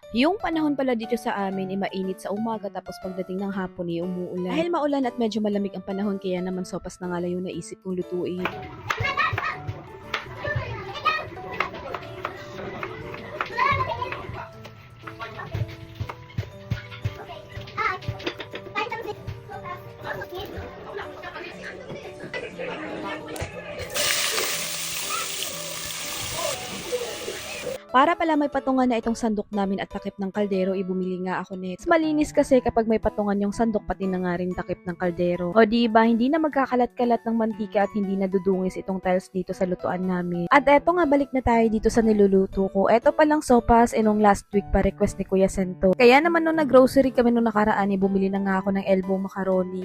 Yung panahon pala dito sa amin ay mainit sa umaga tapos pagdating ng hapon ay umuulan. Dahil maulan at medyo malamig ang panahon kaya naman sopas na nga lang yung naisip kong lutuin. Para pala may patungan na itong sandok namin at takip ng kaldero, ibumili nga ako nito. Malinis kasi kapag may patungan yung sandok pati na nga rin takip ng kaldero. O diba, hindi na magkakalat-kalat ng mantika at hindi nadudungis itong tiles dito sa lutuan namin. At eto nga, balik na tayo dito sa niluluto ko. Eto palang sopas, nung last week pa request ni Kuya Sento. Kaya naman nung nag-grocery kami nung nakaraan, bumili na nga ako ng elbow macaroni.